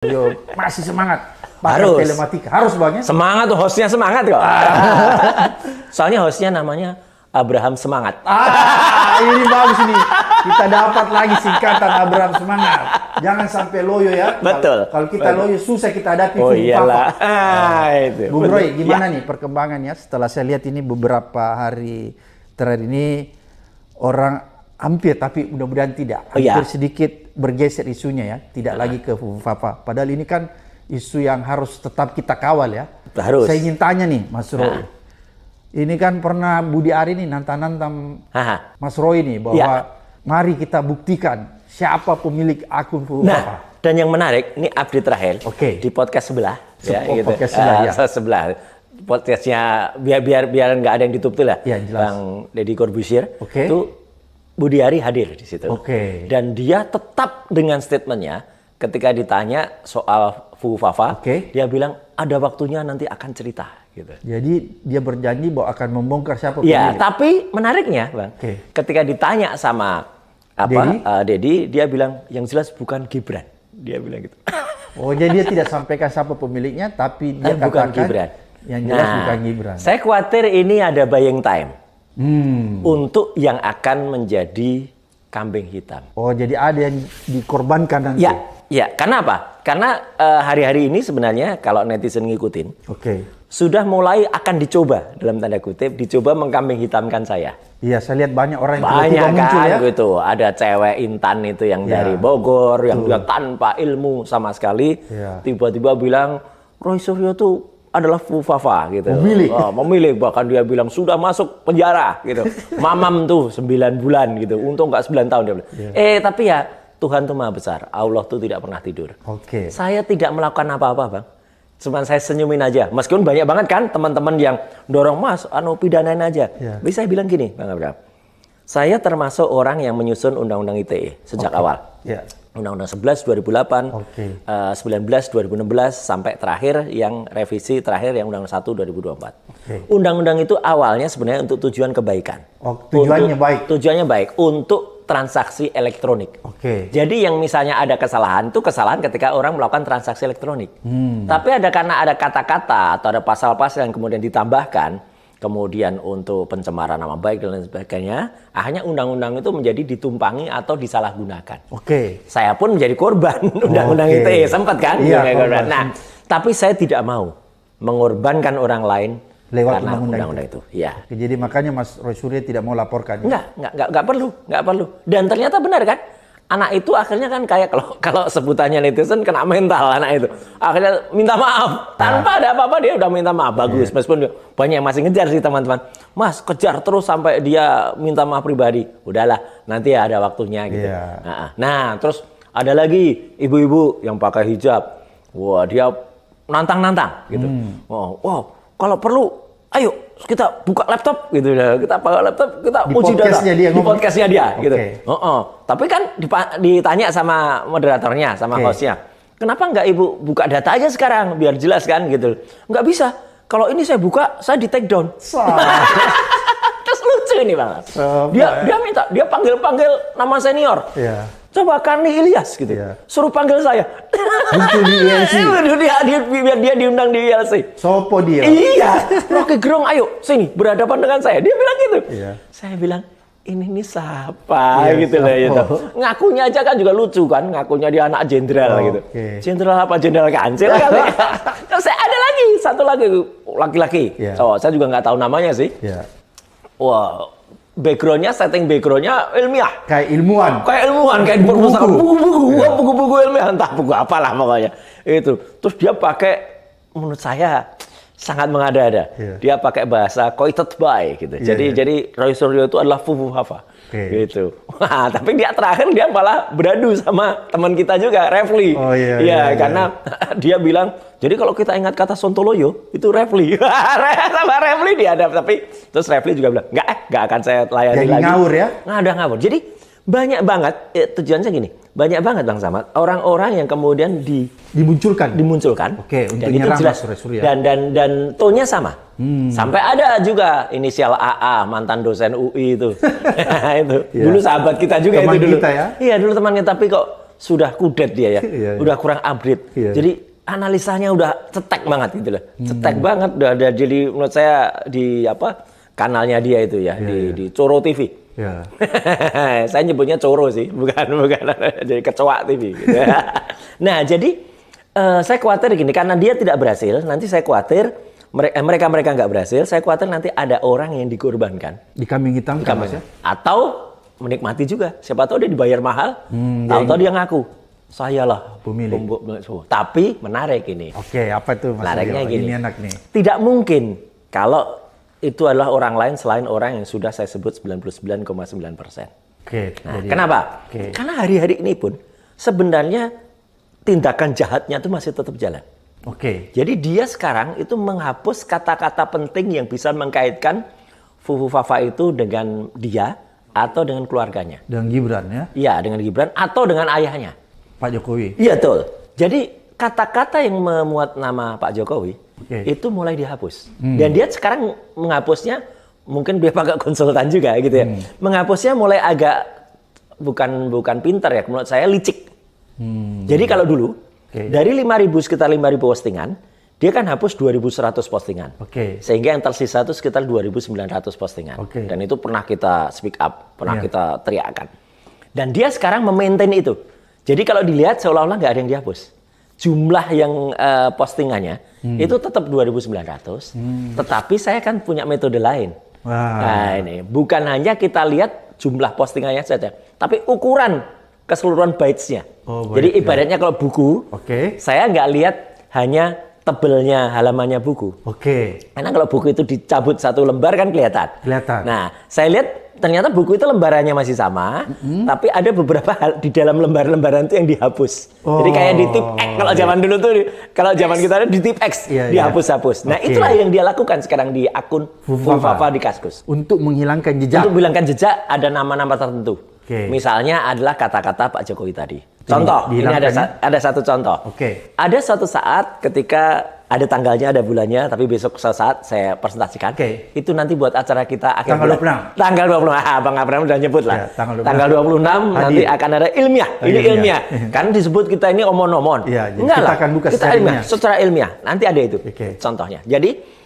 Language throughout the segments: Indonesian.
Suryo masih semangat pakai Harus. telematika. Harus Bang ya? Semangat tuh, hostnya semangat kok. Soalnya hostnya namanya Abraham Semangat. Ini bagus nih. Kita dapat lagi singkatan Abraham Semangat. Jangan sampai loyo ya. Betul. Kalau kita loyo susah kita hadapi. Oh iyalah. Itu. Bung Roy, gimana nih perkembangannya? Setelah saya lihat ini beberapa hari terakhir ini orang hampir, tapi mudah-mudahan tidak. Hampir sedikit bergeser isunya ya. Tidak lagi ke Fufafa. Padahal ini kan isu yang harus tetap kita kawal ya. Harus. Saya ingin tanya nih Mas Roy. Ini kan pernah Budi Ari nih nantang-nantang Mas Roy nih bahwa mari kita buktikan siapa pemilik akun Fufafa. Nah, dan yang menarik, ini update terakhir di podcast sebelah. Podcast sebelah, sebelah. Podcastnya biar nggak ada yang ditutup tuh lah. Ya, jelas. Bang Deddy Corbuzier. Itu Budi Ari hadir di situ. Dan dia tetap dengan statementnya ketika ditanya soal Fufafa, dia bilang ada waktunya nanti akan cerita. Gitu. Jadi dia berjanji bahwa akan membongkar siapa pemilik. Ya, pemilik. tapi menariknya, Bang, ketika ditanya sama Deddy, dia bilang yang jelas bukan Gibran. Dia bilang gitu. Oh, jadi dia tidak sampaikan siapa pemiliknya, tapi dia bukan katakan Gibran. Yang jelas bukan Gibran. Saya khawatir ini ada buying time untuk yang akan menjadi kambing hitam. Oh, jadi ada yang dikorbankan nanti. Ya, karena apa? Karena hari-hari ini sebenarnya kalau netizen ngikutin, sudah mulai akan dicoba dalam tanda kutip, dicoba mengkambing hitamkan saya. Iya, saya lihat banyak orang yang banyak kan muncul ya. Gitu. Ada cewek Intan itu yang dari Bogor, yang dia tanpa ilmu sama sekali, tiba-tiba bilang Roy Suryo tuh adalah Fufafa gitu. Memilih, bahkan dia bilang sudah masuk penjara gitu. Mamam tuh 9 bulan gitu. Untung nggak 9 tahun dia bilang. Tapi ya Tuhan tuh Maha Besar. Allah tuh tidak pernah tidur. Saya tidak melakukan apa-apa, Bang. Cuman saya senyumin aja. Meskipun banyak banget kan teman-teman yang dorong, Mas, pidanain aja. Tapi saya bilang gini, Bang Abraham. Saya termasuk orang yang menyusun Undang-Undang ITE sejak awal. Undang-Undang 11 2008, 19 2016 sampai terakhir yang revisi terakhir yang Undang-Undang 1 2024. Undang-undang itu awalnya sebenarnya untuk tujuan kebaikan. Tujuannya baik. Tujuannya baik untuk transaksi elektronik. Jadi yang misalnya ada kesalahan itu kesalahan ketika orang melakukan transaksi elektronik. Tapi karena ada kata-kata atau ada pasal-pasal yang kemudian ditambahkan, kemudian untuk pencemaran nama baik dan lain sebagainya, akhirnya undang-undang itu menjadi ditumpangi atau disalahgunakan. Saya pun menjadi korban undang-undang ITE, sempat kan? Nah, tapi saya tidak mau mengorbankan orang lain lewat karena undang-undang itu. Jadi makanya Mas Roy Suryo tidak mau laporkan. Nggak perlu. Dan ternyata benar kan? Anak itu akhirnya kan kayak kalau sebutannya netizen kena mental anak itu. Akhirnya minta maaf. Tanpa ada apa-apa dia udah minta maaf. Bagus. Meskipun banyak yang masih ngejar sih teman-teman. Mas, kejar terus sampai dia minta maaf pribadi. Udahlah, nanti ada waktunya gitu. Nah, terus ada lagi ibu-ibu yang pakai hijab. Wah, dia nantang-nantang gitu. Wow, kalau perlu ayo kita buka laptop gitu ya. Kita pakai laptop, kita uji data di podcastnya dia gitu. Tapi kan ditanya sama moderatornya, sama hostnya. Kenapa nggak ibu buka data aja sekarang biar jelas kan gitu. Nggak bisa. Kalau ini saya buka, saya di take down. Terus lucu ini banget. Dia panggil nama senior. Coba Karni Ilyas gitu. Suruh panggil saya. Muncul di ILC. Biar dia diundang di ILC. Sopo dia? Iya. Rocky Gerung, ayo sini berhadapan dengan saya. Dia bilang gitu. Saya bilang, ini siapa gitu lah gitu. Ngakunya aja kan juga lucu kan. Ngakunya dia anak jenderal gitu. Jenderal apa? Jenderal Kancil kan. Terus ada lagi, satu lagi laki-laki. Saya juga nggak tahu namanya sih. Wah. Setting backgroundnya ilmiah. Kayak ilmuwan, kayak buku-buku ilmiah, entah buku apalah pokoknya. Itu. Terus dia pakai, menurut saya sangat mengada-ada. Dia pakai bahasa quoted by gitu. Jadi Roy Suryo itu adalah Fufafa. Gitu. Wah, tapi dia terakhir dia malah beradu sama teman kita juga, Refli. Karena dia bilang, jadi kalau kita ingat kata Sontoloyo, itu Refli. Sama Refli dia ada, tapi terus Refli juga bilang, nggak akan saya layani lagi. Jadi ngawur ya? Nggak ngawur. Jadi banyak banget, tujuannya gini, banyak banget Bang Samad, orang-orang yang kemudian dimunculkan. Untuk nyerang Mas Roy Suryo. Dan tone-nya sama. Sampai ada juga inisial AA, mantan dosen UI itu. Dulu sahabat kita juga. Teman itu dulu. Kita ya? Iya, dulu teman kita, tapi kok sudah kudet dia ya, Iya, iya. udah kurang upgrade. Iya. Jadi analisanya udah cetek banget gitu loh, cetek banget. Udah ada jadi menurut saya di kanalnya dia itu ya, di Coro TV. Ya. Saya nyebutnya Coro sih, bukan jadi kecoa TV. Gitu. Nah, jadi saya khawatir gini, karena dia tidak berhasil, nanti saya khawatir mereka nggak berhasil, saya khawatir nanti ada orang yang dikorbankan. Di kambing hitam kan, Mas ya? Atau menikmati juga. Siapa tahu dia dibayar mahal, tahu-tahu dia ngaku, saya lah pemilik. Tapi menarik ini. Oke, apa itu Mas? Menariknya gini. Ini enak nih. Tidak mungkin kalau itu adalah orang lain selain orang yang sudah saya sebut 99,9%. Oke. Nah, kenapa? Oke. Karena hari-hari ini pun sebenarnya tindakan jahatnya itu masih tetap jalan. Oke. Jadi dia sekarang itu menghapus kata-kata penting yang bisa mengkaitkan Fufu Fafa itu dengan dia atau dengan keluarganya. Dengan Gibran ya? Iya, dengan Gibran atau dengan ayahnya. Pak Jokowi. Iya, betul. Jadi kata-kata yang memuat nama Pak Jokowi itu mulai dihapus. Dan dia sekarang menghapusnya, mungkin dia pakai konsultan juga gitu ya. Menghapusnya mulai agak bukan pintar ya, menurut saya licik. Jadi kalau dulu dari 5.000 sekitar 5.000 postingan, dia kan hapus 2.100 postingan. Sehingga yang tersisa itu sekitar 2.900 postingan. Dan itu pernah kita speak up, pernah kita teriakkan. Dan dia sekarang memaintain itu. Jadi kalau dilihat seolah-olah nggak ada yang dihapus. Jumlah yang postingannya itu tetap 2.900, tetapi saya kan punya metode lain. Nah ini bukan hanya kita lihat jumlah postingannya saja, tapi ukuran keseluruhan bytes-nya. Jadi ibaratnya kalau buku, saya nggak lihat hanya tebelnya halamannya buku. Karena kalau buku itu dicabut satu lembar kan kelihatan. Nah saya lihat ternyata buku itu lembarannya masih sama, tapi ada beberapa hal di dalam lembar-lembaran itu yang dihapus. Jadi kayak di tip X kalau zaman dulu tuh, kalau zaman kita ada di tip X dihapus-hapus. Nah itulah yang dia lakukan sekarang di akun Fufu Fafa di Kaskus. Untuk menghilangkan jejak. Untuk menghilangkan jejak ada nama-nama tertentu. Misalnya adalah kata-kata Pak Jokowi tadi. Contoh, ini ada satu contoh. Ada suatu saat ketika ada tanggalnya, ada bulannya, tapi besok suatu saat saya presentasikan. Itu nanti buat acara kita akhir tanggal bulan. Tanggal 26. Bang Abraham udah nyebut lah. Tanggal 26 nanti akan ada ilmiah. Ini ilmiah. Karena disebut kita ini omon-omon. Enggak lah. Kita ilmiah. Secara ilmiah. Nanti ada itu contohnya. Jadi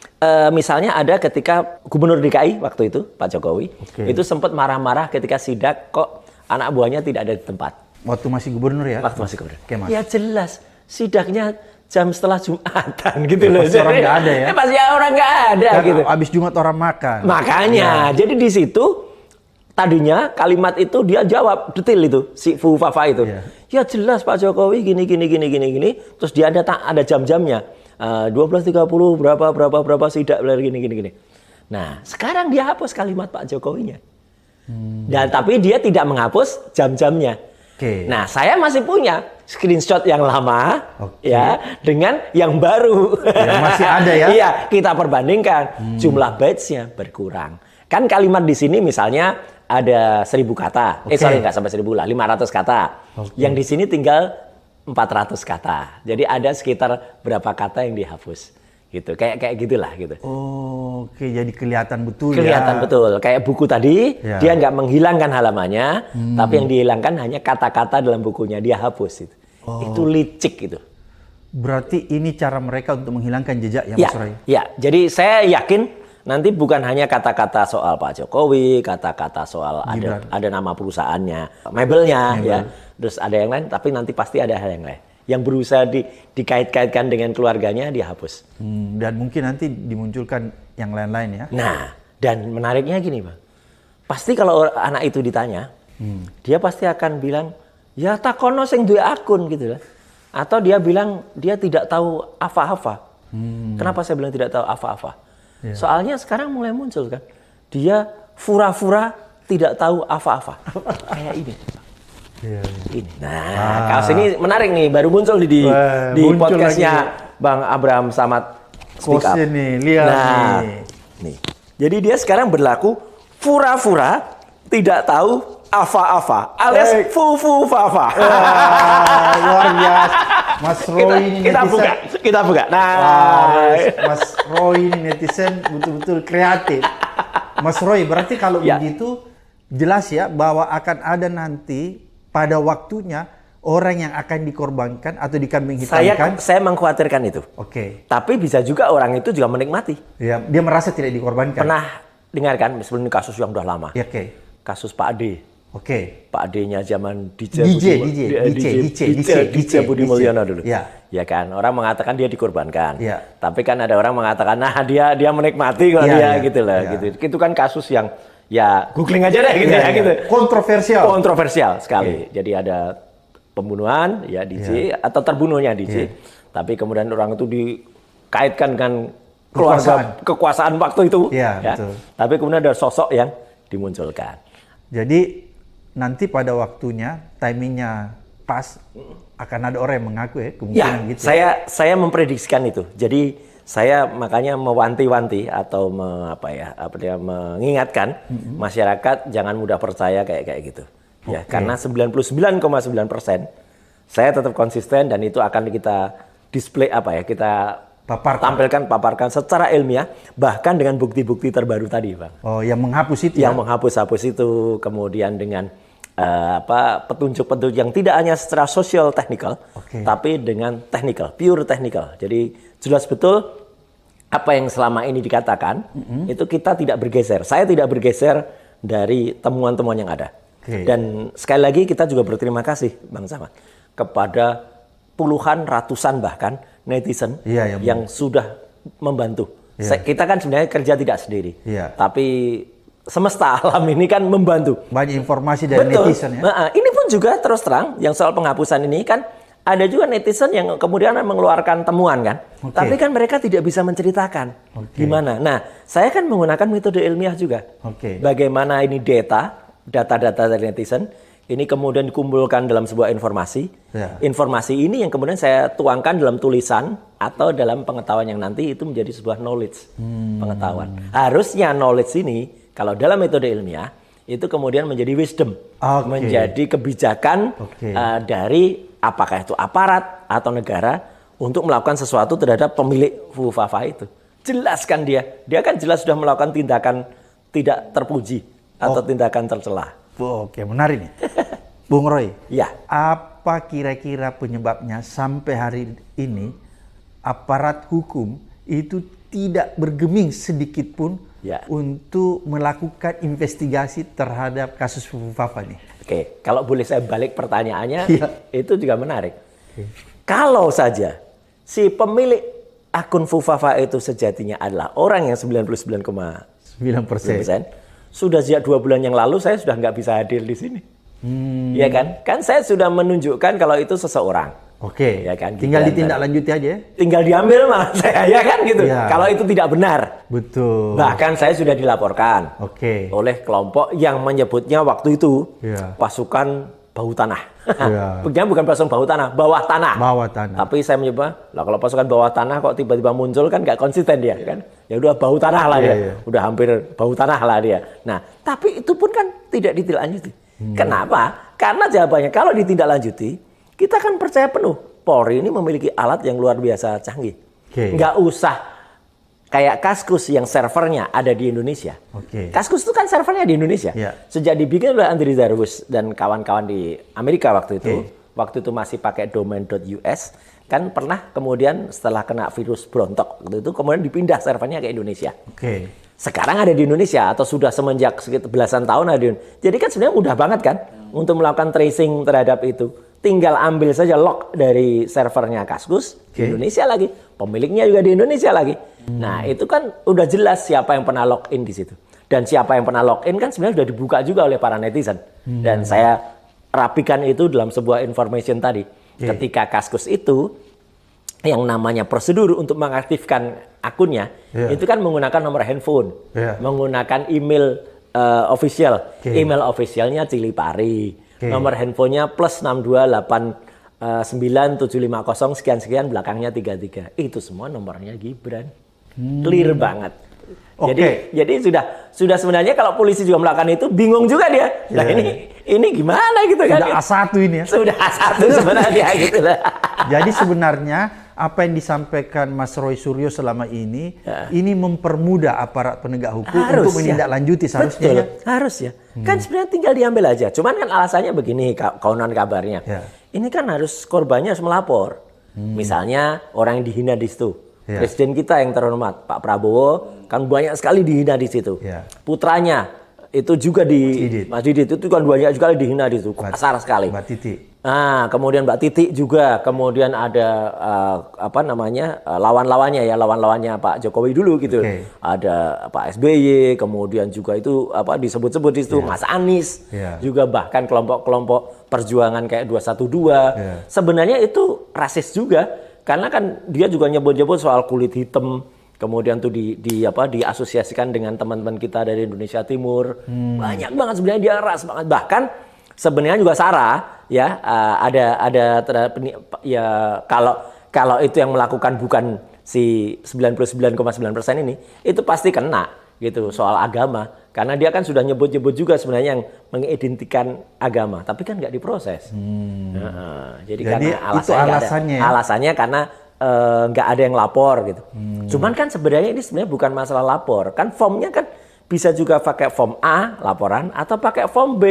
misalnya ada ketika Gubernur DKI waktu itu, Pak Jokowi, itu sempat marah-marah ketika sidak kok anak buahnya tidak ada di tempat. Waktu masih gubernur ya? Waktu masih gubernur. Ya jelas, sidaknya jam setelah Jumatan gitu loh. Pasti orang nggak ada ya? Pasti orang nggak ada dan gitu. Abis Jumat orang makan. Makanya, jadi di situ tadinya kalimat itu dia jawab detail itu, si Fufu Fafa itu. Ya jelas Pak Jokowi gini. Terus dia ada jam-jamnya. 12.30 berapa sidak gini. Nah, sekarang dia hapus kalimat Pak Jokowinya. Dan tapi dia tidak menghapus jam-jamnya. Nah, saya masih punya screenshot yang lama ya dengan yang baru. Masih ada ya? Iya, kita perbandingkan jumlah bytes-nya berkurang. Kan kalimat di sini misalnya ada 1.000 kata. Sorry, nggak sampai 1.000 lah, 500 kata. Yang di sini tinggal 400 kata. Jadi ada sekitar berapa kata yang dihapus. Gitu, kayak gitulah gitu. Jadi kelihatan betul. Kelihatan betul. Kayak buku tadi, dia nggak menghilangkan halamannya, tapi yang dihilangkan hanya kata-kata dalam bukunya, dia hapus itu. Itu licik itu. Berarti ini cara mereka untuk menghilangkan jejak ya, Mas Roy? Ya, jadi saya yakin nanti bukan hanya kata-kata soal Pak Jokowi, kata-kata soal ada nama perusahaannya, mebelnya, ya. Terus ada yang lain, tapi nanti pasti ada hal yang lain. Yang berusaha dikait-kaitkan dengan keluarganya dia hapus. Dan mungkin nanti dimunculkan yang lain-lain ya. Nah, dan menariknya gini Bang. Pasti kalau anak itu ditanya, dia pasti akan bilang, ya takono sing duwe akun gitu lah. Atau dia bilang dia tidak tahu apa-apa. Kenapa saya bilang tidak tahu apa-apa? Soalnya sekarang mulai muncul kan. Dia fura-fura tidak tahu apa-apa. Kayak ini. Ini. Nah, kaos ini menarik nih, baru muncul di podcastnya Bang Abraham Samad Speak Up. Nih, lihat nih. Jadi dia sekarang berlaku fura-fura tidak tahu apa-apa, alias Fufu Fafa. Luar biasa. Mas Roy ini netizen. Kita buka. Nah, Mas Roy ini netizen betul-betul kreatif. Mas Roy, berarti kalau begitu jelas ya bahwa akan ada nanti pada waktunya orang yang akan dikorbankan atau dikambing hitamkan? Saya mengkhawatirkan itu. Oke. Tapi bisa juga orang itu juga menikmati. Ya, dia merasa tidak dikorbankan. Pernah dengarkan sebelum ini kasus yang udah lama. Ya, oke. Kasus Pak Ade. Oke. Pak Ade-nya zaman DJ Budi Mulyono dulu. Ya. Ya kan, orang mengatakan dia dikorbankan. Ya. Tapi kan ada orang mengatakan, nah dia menikmati kok gitu loh. Gitu. Itu kan kasus yang ya googling aja deh gitu gitu. Kontroversial sekali. Jadi ada pembunuhan ya DJ atau terbunuhnya DJ. Tapi kemudian orang itu dikaitkan dengan keluarga kekuasaan waktu itu. Ya, betul. Tapi kemudian ada sosok yang dimunculkan. Jadi nanti pada waktunya, timingnya pas, akan ada orang yang mengaku kemungkinan gitu. Saya memprediksikan itu. Jadi saya makanya mewanti-wanti atau mengingatkan masyarakat jangan mudah percaya kayak gitu. Ya, karena 99,9% saya tetap konsisten dan itu akan kita display kita paparkan secara ilmiah bahkan dengan bukti-bukti terbaru tadi, Bang. Oh, yang menghapus itu. Yang menghapus itu kemudian dengan petunjuk-petunjuk yang tidak hanya secara sosial technical, tapi dengan technical, pure technical. Jadi jelas betul apa yang selama ini dikatakan itu kita tidak bergeser. Saya tidak bergeser dari temuan-temuan yang ada. Dan sekali lagi kita juga berterima kasih, Bang Samad, kepada puluhan, ratusan bahkan netizen yang sudah membantu. Kita kan sebenarnya kerja tidak sendiri, tapi semesta alam ini kan membantu. Banyak informasi dari netizen ya. Nah, ini pun juga terus terang yang soal penghapusan ini kan ada juga netizen yang kemudian mengeluarkan temuan kan. Tapi kan mereka tidak bisa menceritakan gimana. Nah, saya kan menggunakan metode ilmiah juga. Bagaimana ini data-data dari netizen ini kemudian dikumpulkan dalam sebuah informasi. Informasi ini yang kemudian saya tuangkan dalam tulisan atau dalam pengetahuan yang nanti itu menjadi sebuah knowledge, pengetahuan. Harusnya knowledge ini kalau dalam metode ilmiah itu kemudian menjadi wisdom, menjadi kebijakan dari apakah itu aparat atau negara untuk melakukan sesuatu terhadap pemilik Fufafa itu. Jelaskan dia kan jelas sudah melakukan tindakan tidak terpuji atau tindakan tercela. Oke, menarik nih. Bung Roy, apa kira-kira penyebabnya sampai hari ini aparat hukum itu tidak bergeming sedikit pun untuk melakukan investigasi terhadap kasus Fufafa ini? Oke, kalau boleh saya balik pertanyaannya, itu juga menarik. Kalau saja si pemilik akun Fufafa itu sejatinya adalah orang yang 99,9%, sudah sejak 2 bulan yang lalu saya sudah nggak bisa hadir di sini. Ya kan? Kan saya sudah menunjukkan kalau itu seseorang. Ya kan? Tinggal ditindaklanjuti aja ya? Tinggal diambil malah saya, ya kan gitu. Kalau itu tidak benar. Betul. Bahkan saya sudah dilaporkan oleh kelompok yang menyebutnya waktu itu pasukan bau tanah. Bukan pasukan bau tanah, bawah tanah. Tapi saya menyebut, lah kalau pasukan bawah tanah kok tiba-tiba muncul kan nggak konsisten dia kan. Ya udah bau tanah lah dia. Udah hampir bau tanah lah dia. Nah, tapi itu pun kan tidak ditindaklanjuti. Kenapa? Karena jawabannya kalau ditindaklanjuti, kita kan percaya penuh Polri ini memiliki alat yang luar biasa canggih. Nggak usah kayak Kaskus yang servernya ada di Indonesia. Kaskus itu kan servernya di Indonesia. Sejak dibikin oleh Andrew Darwis dan kawan-kawan di Amerika waktu itu, masih pakai domain.us, kan pernah kemudian setelah kena virus Brontok waktu itu kemudian dipindah servernya ke Indonesia. Sekarang ada di Indonesia atau sudah semenjak sekitar belasan tahun ada di Indonesia. Jadi kan sebenarnya mudah banget kan untuk melakukan tracing terhadap itu. Tinggal ambil saja log dari servernya Kaskus di Indonesia lagi, pemiliknya juga di Indonesia lagi. Nah, itu kan udah jelas siapa yang pernah login di situ. Dan siapa yang pernah login kan sebenarnya sudah dibuka juga oleh para netizen. Dan saya rapikan itu dalam sebuah information tadi. Ketika Kaskus itu yang namanya prosedur untuk mengaktifkan akunnya, itu kan menggunakan nomor handphone, menggunakan email official. Email officialnya Cilipari. Nomor handphonenya +6289750 sekian-sekian belakangnya 33. Itu semua nomornya Gibran. Clear banget. Jadi sudah sebenarnya kalau polisi juga melakukan itu bingung juga dia. Nah ini gimana gitu kan? Sudah A1 ini ya. Sudah A1 sebenarnya gitu lah. Jadi sebenarnya apa yang disampaikan Mas Roy Suryo selama ini mempermudah aparat penegak hukum untuk menindaklanjuti seharusnya. Betul, harus ya. Kan sebenarnya tinggal diambil aja. Cuman kan alasannya begini, konon kabarnya. ini kan harus korbannya harus melapor. Misalnya orang yang dihina di situ. Presiden kita yang terhormat Pak Prabowo kan banyak sekali dihina di situ. Putranya itu juga Mas Didit itu kan banyak sekali dihina di situ. Kasar sekali. Mbak Titi. Nah, kemudian Mbak Titi juga, kemudian ada lawan-lawannya Pak Jokowi dulu gitu. Ada Pak SBY, kemudian juga itu disebut-sebut di situ Mas Anies, juga bahkan kelompok-kelompok perjuangan kayak 212. Sebenarnya itu rasis juga, karena kan dia juga nyebut-nyebut soal kulit hitam. Kemudian tuh diasosiasikan dengan teman-teman kita dari Indonesia Timur. Banyak banget sebenarnya dia ras banget. Bahkan sebenarnya juga Sarah ya kalau itu yang melakukan bukan si 99,9% ini, itu pasti kena gitu soal agama, karena dia kan sudah nyebut-nyebut juga sebenarnya yang mengidentikan agama, tapi kan nggak diproses. Jadi karena alasannya karena nggak ada yang lapor gitu. Cuman kan sebenarnya ini sebenarnya bukan masalah lapor, kan formnya kan bisa juga pakai form A laporan atau pakai form B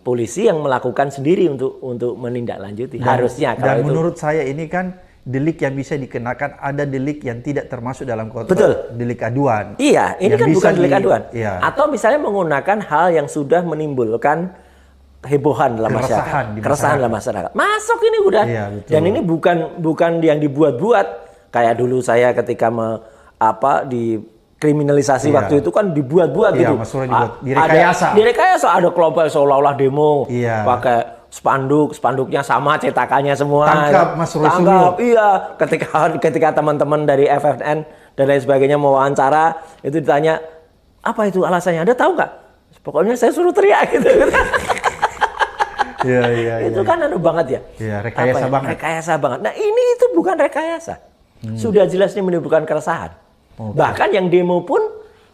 polisi yang melakukan sendiri untuk menindaklanjuti. Harusnya kalau dan menurut saya ini kan delik yang bisa dikenakan, ada delik yang tidak termasuk dalam konteks delik aduan. Iya, ini kan bukan delik aduan. Iya. Atau misalnya menggunakan hal yang sudah menimbulkan hebohan dalam masyarakat, keresahan dalam masyarakat. Masuk ini udah. Iya, dan ini bukan yang dibuat-buat. Kayak dulu saya ketika dikriminalisasi waktu itu kan dibuat-buat gitu. Direkayasa ada kelompok seolah-olah demo pakai spanduknya sama cetakannya semua. Tangkap Mas Roy Suryo. Iya, ketika teman-teman dari FFN dan lain sebagainya mau wawancara, itu ditanya, "Apa itu alasannya? Anda tahu nggak?" Pokoknya saya suruh teriak gitu. Itu kan anu banget ya. Iya, rekayasa banget. Rekayasa banget. Nah, ini itu bukan rekayasa. Sudah jelas ini menimbulkan keresahan. Bahkan yang demo pun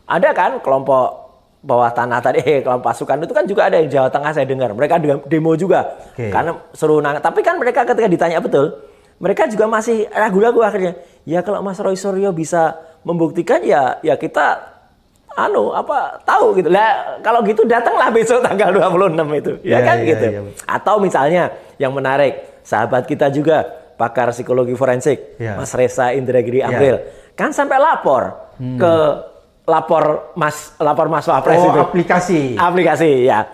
ada kan kelompok bawah tanah tadi, kelompok pasukan itu kan juga ada yang Jawa Tengah saya dengar. Mereka demo juga. Karena seru tapi kan mereka ketika ditanya betul, mereka juga masih ragu-ragu akhirnya. Ya kalau Mas Roy Suryo bisa membuktikan ya kita tahu gitu lah. Kalau gitu datanglah besok tanggal 26 itu gitu. Atau misalnya yang menarik, sahabat kita juga pakar psikologi forensik Mas Reza Indragiri Amril kan sampai lapor ke lapor Mas Wapres itu aplikasi ya.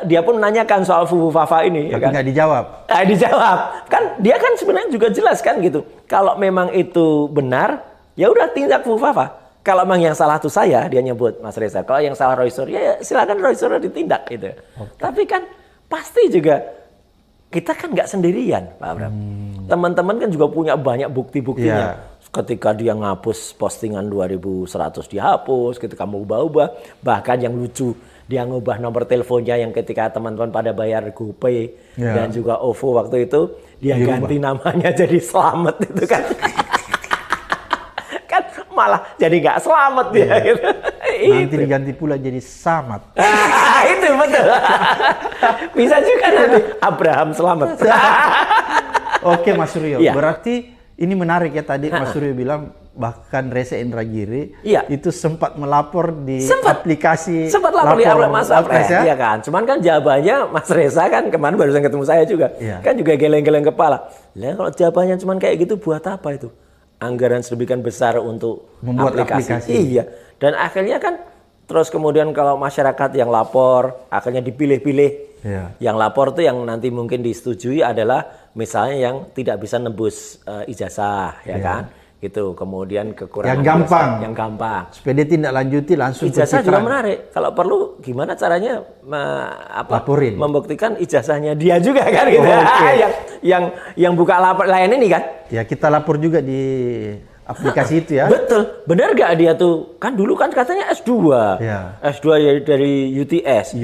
Dia pun menanyakan soal Fufu Fafa ini. Tapi nggak dijawab. Dijawab kan, dia kan sebenarnya juga jelas kan gitu. Kalau memang itu benar, ya udah tindak Fufu Fafa. Kalau memang yang salah itu saya, dia nyebut Mas Reza. Kalau yang salah Roy Suryo, ya silakan Roy Suryo ditindak gitu. Tapi kan pasti juga kita kan nggak sendirian, Pak Abram. Teman-teman kan juga punya banyak bukti-buktinya. Ketika dia ngapus postingan 2100 dihapus, ketika mau ubah-ubah, bahkan yang lucu dia ngubah nomor teleponnya yang ketika teman-teman pada bayar GoPay dan juga OVO waktu itu dia ganti namanya jadi Slamet itu kan. Malah jadi nggak selamat dia. Gitu. Nanti diganti pula jadi Samat. Itu betul. Bisa juga nanti Abraham Selamat. Oke Mas Suryo, berarti ini menarik ya tadi Mas Suryo bilang bahkan Reza Indragiri itu sempat melapor di aplikasi. Sempat lapor di Mas Wapres ya kan. Cuman kan jawabannya Mas Reza kan kemarin barusan ketemu saya juga. Kan juga geleng-geleng kepala. Lah kalau jawabannya cuman kayak gitu buat apa itu? Anggaran sedemikian besar untuk membuat aplikasi. Iya. Dan akhirnya kan terus kemudian kalau masyarakat yang lapor akhirnya dipilih-pilih. Yang lapor tuh yang nanti mungkin disetujui adalah misalnya yang tidak bisa nebus ijazah ya kan. Gitu. Kemudian kekurangan yang gampang. Supaya dia tindak lanjuti langsung ijazah juga menarik. Kalau perlu gimana caranya laporin. Membuktikan ijazahnya dia juga kan gitu. Yang buka layanan ini kan. Ya kita lapor juga di aplikasi itu ya. Betul. Benar gak dia tuh? Kan dulu kan katanya S2. S2 dari UTS.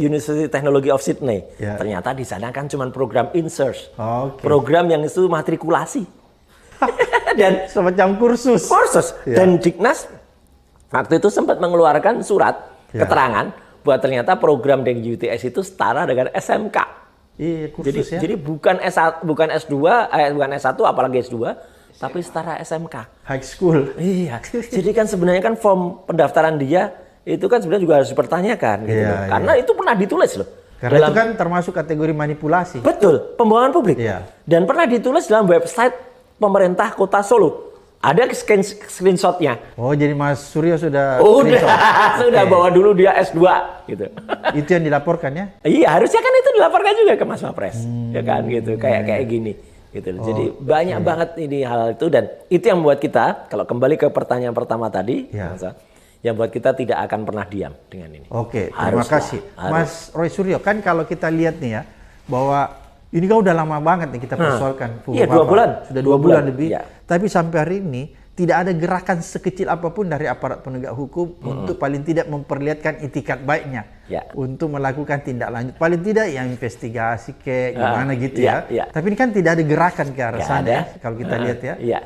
University Technology of Sydney. Ternyata di sana kan cuma program in-search. Program yang itu matrikulasi. Dan semacam kursus. Dan Dignas waktu itu sempat mengeluarkan surat keterangan bahwa ternyata program dari UTS itu setara dengan SMK. Kursus jadi bukan S2, bukan S1 apalagi S2, tapi setara SMK. High school. Iya. Jadi kan sebenarnya kan form pendaftaran dia itu kan sebenarnya juga harus dipertanyakan gitu. Karena itu pernah ditulis loh. Karena itu kan termasuk kategori manipulasi. Betul, pembohongan publik. Iya. Dan pernah ditulis dalam website pemerintah Kota Solo. Ada screenshotnya. Oh, jadi Mas Suryo sudah sudah bawa dulu dia S2 gitu. Itu yang dilaporkan ya? Iya, harusnya kan itu dilaporkan juga ke Mas Wapres. Ya kan gitu, kayak gini gitu. Jadi banyak banget ini hal itu, dan itu yang membuat kita, kalau kembali ke pertanyaan pertama tadi, yang buat kita tidak akan pernah diam dengan ini. Oke, terima kasih. Mas Roy Suryo, kan kalau kita lihat nih ya, bahwa ini kan udah lama banget nih kita persoalkan. Iya, 2 bulan. Sudah 2 bulan lebih. Ya. Tapi sampai hari ini tidak ada gerakan sekecil apapun dari aparat penegak hukum untuk paling tidak memperlihatkan itikat baiknya. Untuk melakukan tindak lanjut. Paling tidak yang investigasi kayak gimana gitu ya. Tapi ini kan tidak ada gerakan ke arah sana ya, kalau kita lihat ya.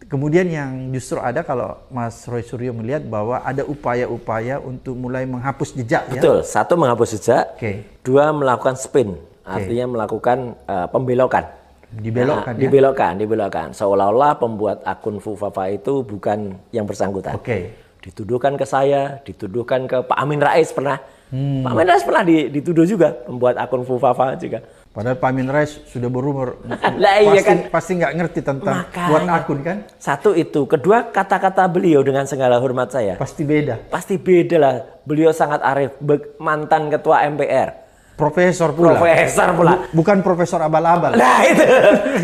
Kemudian yang justru ada, kalau Mas Roy Suryo melihat bahwa ada upaya-upaya untuk mulai menghapus jejak. Betul, satu menghapus jejak, dua melakukan spin, artinya melakukan pembelokan. Dibelokkan. Seolah-olah pembuat akun Fufafa itu bukan yang bersangkutan. Dituduhkan ke saya, dituduhkan ke Pak Amin Rais pernah. Pak Amin Rais pernah dituduh juga, membuat akun Fufafa juga. Padahal Pak Amin Rais sudah berumur, pasti nggak ngerti tentang buat akun kan? Satu itu, kedua kata-kata beliau dengan segala hormat saya. Pasti beda. Pasti beda lah. Beliau sangat arif, mantan ketua MPR. Profesor pula. Bukan profesor abal-abal. Nah itu,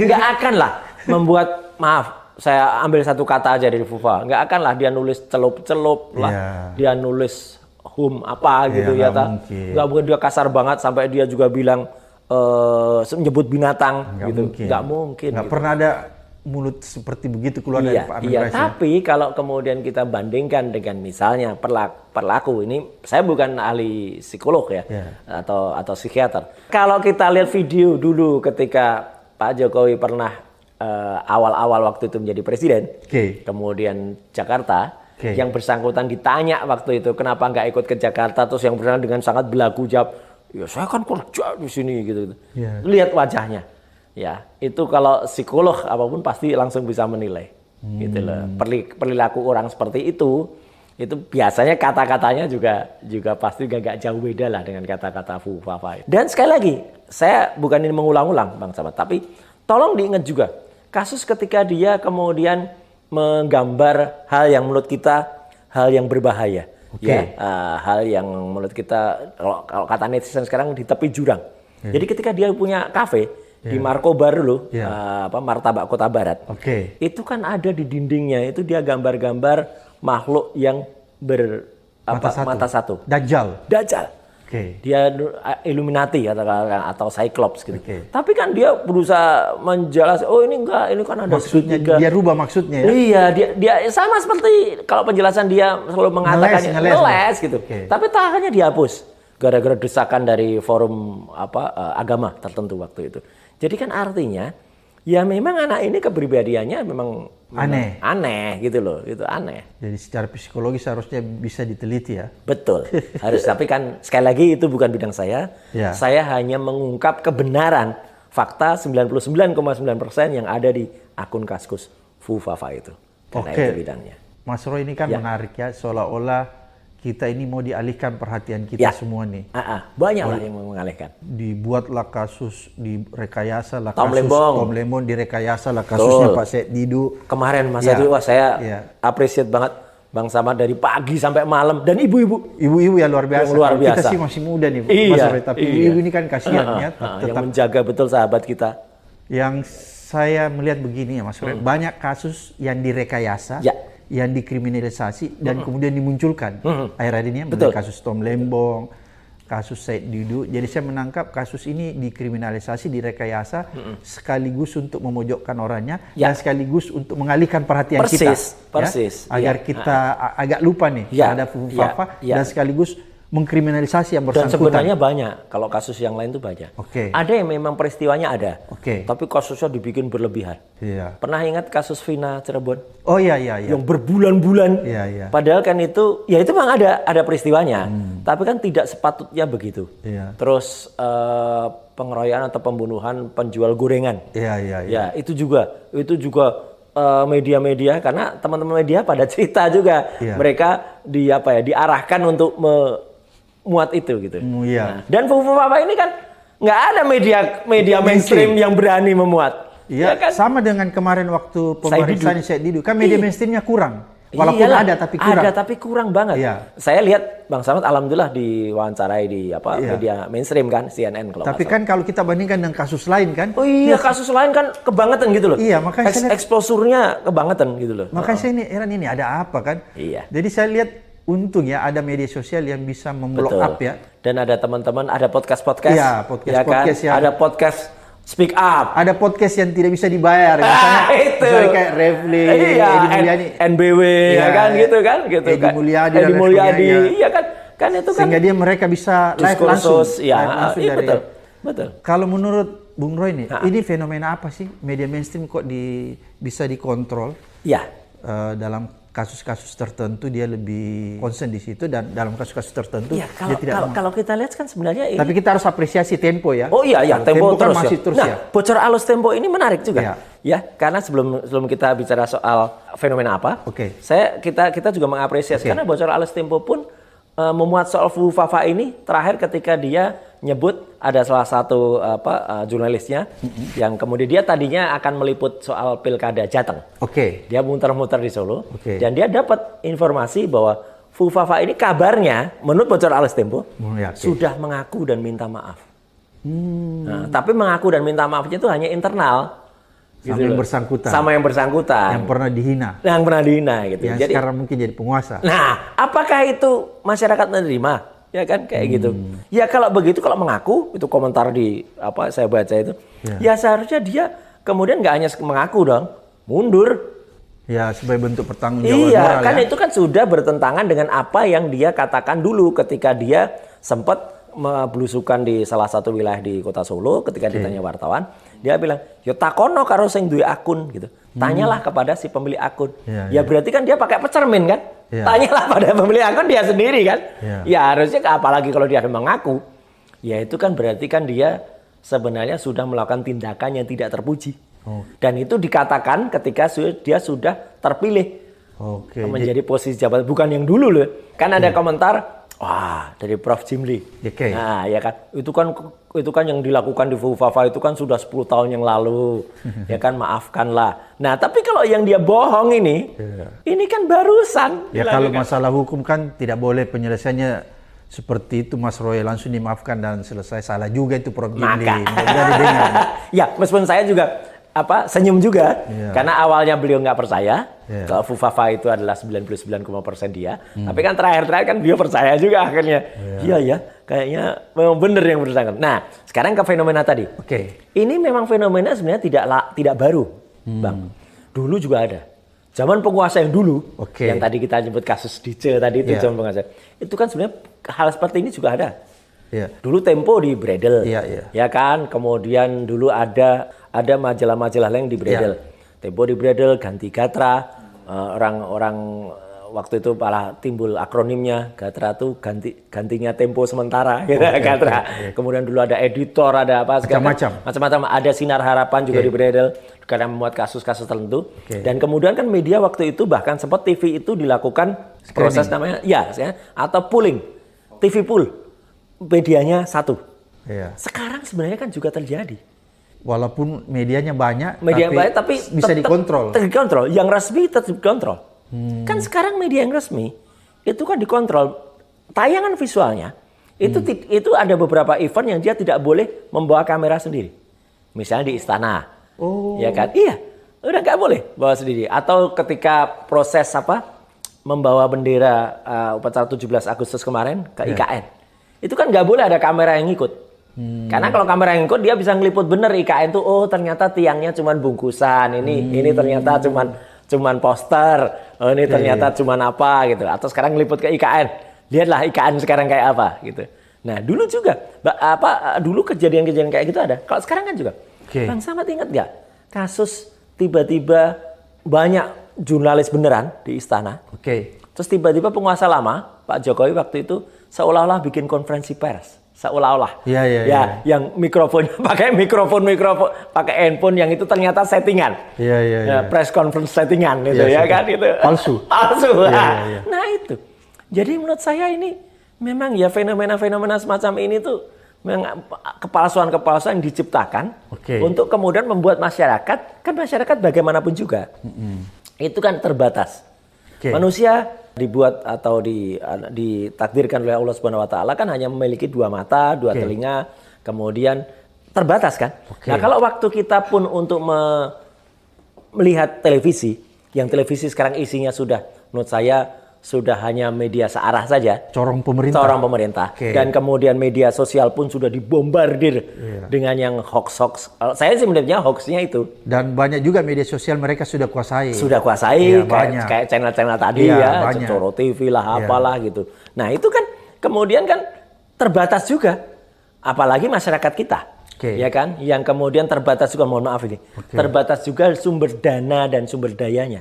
nggak akan lah membuat, maaf, saya ambil satu kata aja dari Fufa, nggak akan lah dia nulis celup-celup lah, dia nulis apa gitu ya, nggak mungkin dia kasar banget sampai dia juga bilang menyebut binatang gitu. Nggak mungkin. Nggak pernah ada mulut seperti begitu keluar dari Pak Amin Rais. Tapi kalau kemudian kita bandingkan dengan misalnya perilaku ini, saya bukan ahli psikolog ya, atau psikiater. Kalau kita lihat video dulu ketika Pak Jokowi pernah awal-awal waktu itu menjadi presiden, kemudian Jakarta, yang bersangkutan ditanya waktu itu kenapa nggak ikut ke Jakarta, terus yang bersangkutan dengan sangat belagu jawab, ya saya kan kerja di sini gitu. Lihat wajahnya. Ya, itu kalau psikolog apapun pasti langsung bisa menilai. Gitu loh. Perilaku orang seperti itu biasanya kata-katanya juga pasti gak jauh beda lah dengan kata-kata Fufafa. Dan sekali lagi, saya bukan ini mengulang-ulang Bang Samad, tapi tolong diingat juga kasus ketika dia kemudian menggambar hal yang menurut kita hal yang berbahaya. Hal yang menurut kita, kalau kata netizen sekarang, di tepi jurang. Jadi ketika dia punya kafe di Markobar dulu, Martabak Kota Barat, itu kan ada di dindingnya itu dia gambar-gambar makhluk yang mata satu. Dajjal. Dia Illuminati atau Cyclops gitu. Tapi kan dia berusaha menjelaskan, oh ini enggak, ini kan ada maksudnya dia rubah maksudnya ya. Iya, dia sama seperti kalau penjelasan dia selalu mengatakannya ngeles gitu. Tapi akhirnya dihapus gara-gara desakan dari forum agama tertentu waktu itu. Jadi kan artinya ya memang anak ini kepribadiannya memang aneh gitu loh, itu aneh. Jadi secara psikologis harusnya bisa diteliti ya. Betul, harus. Tapi kan sekali lagi itu bukan bidang saya. Saya hanya mengungkap kebenaran fakta 99,9% yang ada di akun Kaskus Fufafa itu. Karena itu bidangnya. Mas Roy, ini kan menarik ya, seolah-olah kita ini mau dialihkan perhatian kita semua nih. Banyak lah yang mau mengalihkan. Dibuatlah kasus, direkayasa lah Tom kasus Tom Lembong, direkayasa lah kasusnya Pak Said Didu. Kemarin Mas Adi, saya appreciate banget Bang Samad dari pagi sampai malam, dan ibu-ibu. Ibu-ibu ya luar biasa. Kita sih masih muda nih Mas Roy, tapi ibu ini kan kasihan ya. Yang menjaga betul sahabat kita. Yang saya melihat begini ya Mas Roy, banyak kasus yang direkayasa. Yang dikriminalisasi dan kemudian dimunculkan akhir-akhir ini ya, kasus Tom Lembong, kasus Said Didu. Jadi saya menangkap kasus ini dikriminalisasi, direkayasa sekaligus untuk memojokkan orangnya dan sekaligus untuk mengalihkan perhatian kita. Agar kita agak lupa nih terhadap Fufafa dan sekaligus mengkriminalisasi yang bersangkutan. Dan sebenarnya banyak, kalau kasus yang lain itu banyak. Ada yang memang peristiwanya ada, tapi kasusnya dibikin berlebihan. Pernah ingat kasus Vina Cirebon? Oh iya. Yang berbulan-bulan. Padahal kan itu memang ada peristiwanya, tapi kan tidak sepatutnya begitu. Terus pengeroyokan atau pembunuhan penjual gorengan. Itu juga media-media, karena teman-teman media pada cerita juga mereka diarahkan untuk muat itu gitu. Iya. Nah, dan Fufafa ini kan nggak ada media mainstream yang berani memuat. Iya, ya kan? sama dengan kemarin waktu pemeriksaan Said Didu. Kan media mainstreamnya kurang. Walaupun Iyalah, ada tapi kurang. Ada tapi kurang banget. Iya. Saya lihat Bang Samad alhamdulillah diwawancarai di media mainstream kan, CNN kalau tapi kan kalau kita bandingkan dengan kasus lain kan. Oh iya, kasus lain kan kebangetan gitu loh. Iya, makanya saya lihat, exposure-nya kebangetan gitu loh. makanya saya heran ini ada apa kan? Iya. Jadi saya lihat untung ya ada media sosial yang bisa memblow up ya. Dan ada teman-teman, ada podcast-podcast. Iya, podcast-podcast ya kan? Ada podcast Speak Up. Ada podcast yang tidak bisa dibayar, misalnya kayak Refli, Edi Mulyadi, NBW, ya kan gitu kan, gitu Edi kan. Mulyadi, Edi Mulyadi, iya kan itu kan. Sehingga mereka bisa live langsung, iya, dari. Betul. Kalau menurut Bung Roy nih, ini fenomena apa sih media mainstream kok bisa dikontrol? Iya. Dalam kasus-kasus tertentu dia lebih concern di situ dan dalam kasus-kasus tertentu ya, dia tidak. Kalau kita lihat kan sebenarnya ini. Tapi kita harus apresiasi Tempo ya. Oh iya, Tempo kan terus masih ya. terus nah, ya. Bocor alus Tempo ini menarik juga. Iya. Ya, karena sebelum kita bicara soal fenomena apa, kita juga mengapresiasi karena bocor alus Tempo pun memuat soal Fufafa ini terakhir ketika dia nyebut ada salah satu jurnalisnya yang kemudian dia tadinya akan meliput soal pilkada Jateng. Dia muter-muter di Solo dan dia dapat informasi bahwa Fufafa ini kabarnya menurut bocor alus Tempo sudah mengaku dan minta maaf. Nah, tapi mengaku dan minta maafnya itu hanya internal. Sama yang bersangkutan. Sama yang bersangkutan. Yang pernah dihina. Yang pernah dihina gitu. Yang jadi, sekarang mungkin jadi penguasa. Nah, apakah itu masyarakat menerima? Ya kan kayak gitu. Ya kalau begitu, kalau mengaku, itu komentar di saya baca itu. Ya seharusnya dia kemudian nggak hanya mengaku dong, mundur. Ya sebagai bentuk pertanggungjawaban moral. Iya, kan itu kan sudah bertentangan dengan apa yang dia katakan dulu ketika dia sempat belusukan di salah satu wilayah di Kota Solo ketika ditanya wartawan, dia bilang, "Yo takono karo sing duwe akun," gitu. Tanyalah kepada si pemilik akun. Ya berarti kan dia pakai pecermin kan? Tanyalah pada pemilik akun dia sendiri kan? Ya harusnya apalagi kalau dia mengaku. Ya itu kan berarti kan dia sebenarnya sudah melakukan tindakan yang tidak terpuji. Dan itu dikatakan ketika dia sudah terpilih menjadi posisi jabatan, bukan yang dulu loh. Kan ada komentar, wah dari Prof. Jimli. Nah ya kan, itu kan yang dilakukan di Fufafa itu kan sudah 10 tahun yang lalu. Ya kan, maafkanlah. Nah tapi kalau yang dia bohong ini kan barusan. Ya kalau masalah hukum kan tidak boleh penyelesaiannya seperti itu, Mas Roy, langsung dimaafkan dan selesai. Salah juga itu Prof. Jimli. Ya meskipun saya juga senyum juga karena awalnya beliau nggak percaya kalau Fufafa itu adalah 99,% dia, tapi kan terakhir kan beliau percaya juga akhirnya. Iya ya, kayaknya memang benar yang bersangkutan. Nah, sekarang ke fenomena tadi. Ini memang fenomena sebenarnya tidak baru, Bang. Dulu juga ada. Zaman penguasa yang dulu, yang tadi kita nyebut kasus Dice tadi itu zaman penguasa. Itu kan sebenarnya hal seperti ini juga ada. Dulu Tempo di Bredel, ya kan. Kemudian dulu ada majalah-majalah lain di Bredel. Tempo di Bredel, ganti Gatra. Orang-orang waktu itu malah timbul akronimnya. Gatra tuh gantinya Tempo sementara, gitu, Gatra. Kemudian dulu ada editor, ada apa macam-macam. Ada Sinar Harapan juga di Bredel karena memuat kasus-kasus tertentu. Dan kemudian kan media waktu itu bahkan sempat TV itu dilakukan proses namanya atau pooling, TV pool. Medianya satu. Sekarang sebenarnya kan juga terjadi. Walaupun medianya banyak, tapi bisa dikontrol. Terkontrol. Yang resmi tetap dikontrol. Kan sekarang media yang resmi itu kan dikontrol. Tayangan visualnya itu ada beberapa event yang dia tidak boleh membawa kamera sendiri. Misalnya di istana, ya kan? Iya, udah nggak boleh bawa sendiri. Atau ketika proses membawa bendera upacara 17 Agustus kemarin ke IKN. Itu kan nggak boleh ada kamera yang ngikut. Karena kalau kamera yang ngikut dia bisa ngeliput bener IKN tuh, ternyata tiangnya cuman bungkusan, ini ternyata cuman poster, ini ternyata cuman apa gitu. Atau sekarang ngeliput ke IKN, lihatlah IKN sekarang kayak apa gitu. Nah dulu juga dulu kejadian-kejadian kayak gitu ada. Kalau sekarang kan juga. Bang Samad ingat nggak kasus tiba-tiba banyak jurnalis beneran di istana. Terus tiba-tiba penguasa lama Pak Jokowi waktu itu seolah-olah bikin konferensi pers, seolah-olah, yang mikrofonnya pakai mikrofon, pakai handphone yang itu ternyata settingan, press conference settingan, itu kan, itu palsu. Nah itu, jadi menurut saya ini memang ya fenomena-fenomena semacam ini tuh memang kepalsuan-kepalsuan yang diciptakan untuk kemudian membuat masyarakat, kan masyarakat bagaimanapun juga itu kan terbatas. Manusia dibuat atau ditakdirkan oleh Allah Subhanahu wa taala kan hanya memiliki 2 mata, 2 telinga, kemudian terbatas kan. Nah, kalau waktu kita pun untuk melihat televisi, yang televisi sekarang isinya sudah menurut saya sudah hanya media searah saja. Corong pemerintah. Dan kemudian media sosial pun sudah dibombardir dengan yang hoax. Saya sih melihatnya hoaxnya itu. Dan banyak juga media sosial mereka sudah kuasai. Kayak channel-channel tadi Coro TV lah, apalah gitu. Nah itu kan kemudian kan terbatas juga. Apalagi masyarakat kita. Ya kan, yang kemudian terbatas juga, mohon maaf ini, terbatas juga sumber dana dan sumber dayanya.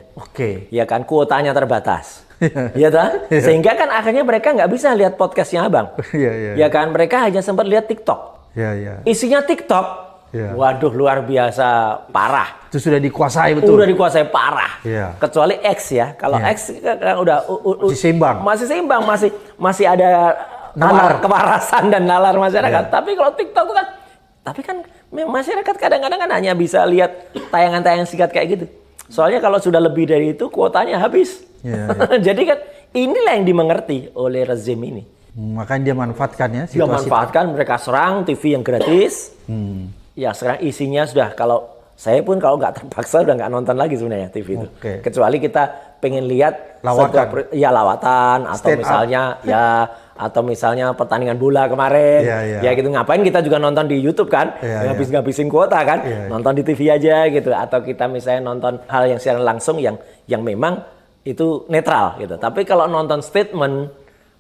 Ya kan, kuotanya terbatas. Ya tak? Sehingga kan akhirnya mereka nggak bisa lihat podcastnya Abang. Ya kan, mereka hanya sempat lihat TikTok. Isinya TikTok. Waduh, luar biasa, parah. Itu sudah dikuasai betul. Sudah dikuasai parah. Kecuali X ya. Kalau X kan udah masih seimbang, masih ada nalar kewarasan dan nalar masyarakat. Tapi kalau TikTok kan masyarakat kadang-kadang kan hanya bisa lihat tayangan-tayangan singkat kayak gitu. Soalnya kalau sudah lebih dari itu kuotanya habis. Jadi kan inilah yang dimengerti oleh rezim ini. Makanya dia manfaatkan ya situasi. Dia manfaatkan, mereka serang TV yang gratis. Ya sekarang isinya sudah, kalau saya pun kalau nggak terpaksa udah nggak nonton lagi sebenarnya TV itu. Kecuali kita pengen lihat lawatan atau misalnya atau misalnya pertandingan bola kemarin, ya gitu, ngapain kita juga nonton di YouTube kan, ngabisin kuota kan, nonton di TV aja gitu, atau kita misalnya nonton hal yang secara langsung yang memang itu netral gitu. Tapi kalau nonton statement,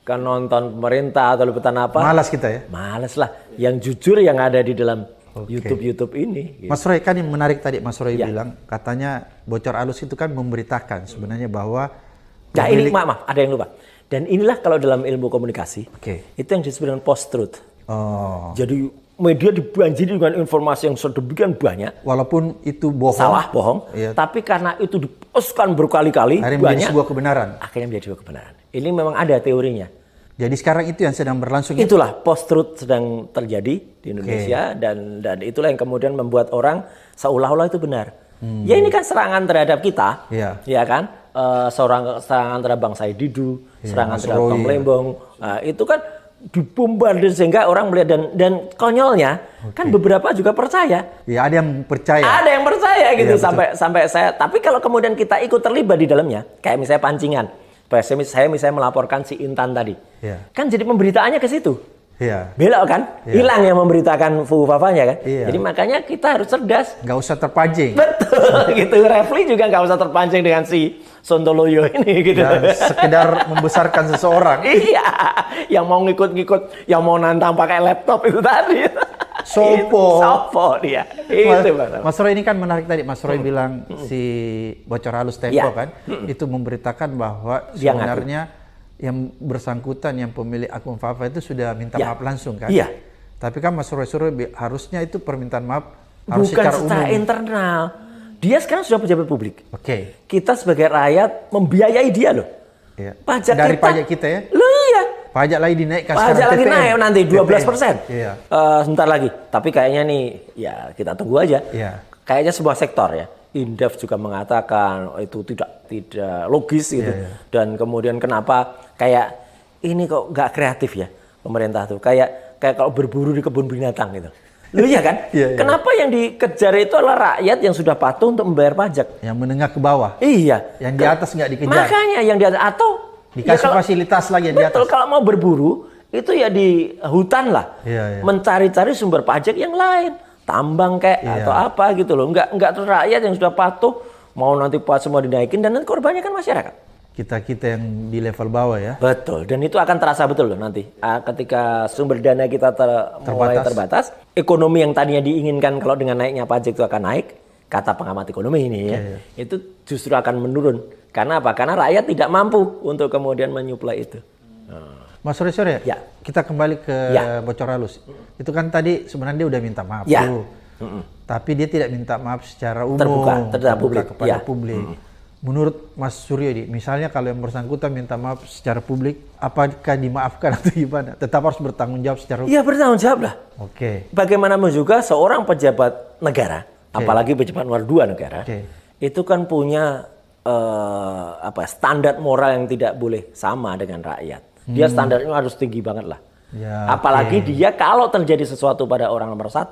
kan nonton pemerintah atau liputan apa, malas kita ya, malas lah, yang jujur yang ada di dalam YouTube ini. Gitu. Mas Roy, kan yang menarik tadi Mas Roy bilang, katanya Bocor Alus itu kan memberitakan sebenarnya bahwa ini maaf, ada yang lupa. Dan inilah kalau dalam ilmu komunikasi, itu yang disebut dengan post-truth. Jadi media dibanjiri dengan informasi yang sedemikian banyak. Walaupun itu bohong. Salah, bohong. Tapi karena itu dipostkan berkali-kali, akhirnya menjadi sebuah kebenaran. Akhirnya menjadi sebuah kebenaran. Ini memang ada teorinya. Jadi sekarang itu yang sedang berlangsung. Itulah post-truth sedang terjadi di Indonesia. Dan itulah yang kemudian membuat orang seolah-olah itu benar. Ya ini kan serangan terhadap kita. Ya kan? Serangan terhadap Bang Said Didu, serangan terhadap Bang Lembong, itu kan dibombardir sehingga orang melihat, dan konyolnya kan beberapa juga percaya. Ya ada yang percaya. Ada yang percaya gitu sampai saya. Tapi kalau kemudian kita ikut terlibat di dalamnya, kayak misalnya pancingan, saya misalnya melaporkan si Intan tadi, kan jadi pemberitaannya ke situ. Belok kan, hilang yang memberitakan Fafanya kan. Jadi makanya kita harus cerdas. Nggak usah terpancing. Betul, gitu. Refli juga nggak usah terpancing dengan si Sontoloyo ini gitu. Dan sekedar membesarkan seseorang. Yang mau ngikut-ngikut, yang mau nantang pakai laptop itu tadi. Sopo dia. Mas Roy ini kan menarik tadi. Mas Roy bilang si Bocor Halus Tempo kan, itu memberitakan bahwa sebenarnya yang bersangkutan, yang pemilik akun Fafa itu sudah minta maaf langsung kan? Tapi kan Mas Roy harusnya itu permintaan maaf harus bukan secara internal. Dia sekarang sudah pejabat publik. Kita sebagai rakyat membiayai dia loh. Pajak kita ya? Loh iya. Pajak lagi dinaikkan sekarang. Pajak lagi naik nanti 12%. Sebentar lagi. Tapi kayaknya nih, ya kita tunggu aja. Kayaknya sebuah sektor ya. Indef juga mengatakan itu tidak logis gitu. Dan kemudian kenapa kayak ini kok nggak kreatif ya pemerintah tuh, kayak kalau berburu di kebun binatang gitu. Lu iya kan? Kenapa yang dikejar itu adalah rakyat yang sudah patuh untuk membayar pajak? Yang menengah ke bawah. Yang di atas nggak dikejar. Makanya yang di atas, atau dikasih fasilitas lagi yang di atas. Betul, kalau mau berburu itu ya di hutan lah. Mencari-cari sumber pajak yang lain. Tambang atau apa gitu loh. Enggak rakyat yang sudah patuh mau nanti semua dinaikin, dan nanti korbannya kan masyarakat. Kita yang di level bawah ya. Betul, dan itu akan terasa betul loh nanti. Ketika sumber dana kita mulai terbatas, ekonomi yang tadinya diinginkan kalau dengan naiknya pajak itu akan naik, kata pengamat ekonomi ini itu justru akan menurun. Karena apa? Karena rakyat tidak mampu untuk kemudian menyuplai itu. Mas Roy, kita kembali ke Bocor Halus. Itu kan tadi sebenarnya dia udah minta maaf dulu. Tapi dia tidak minta maaf secara umum, terbuka kepada publik. menurut Mas Suryo ini, misalnya kalau yang bersangkutan minta maaf secara publik, apakah dimaafkan atau gimana? Tetap harus bertanggung jawab secara hukum? Iya, bertanggung jawab lah. Oke. Bagaimanapun juga seorang pejabat negara, apalagi pejabat nomor 2 negara, itu kan punya standar moral yang tidak boleh sama dengan rakyat. Dia standarnya harus tinggi banget lah. Ya, apalagi dia kalau terjadi sesuatu pada orang nomor 1,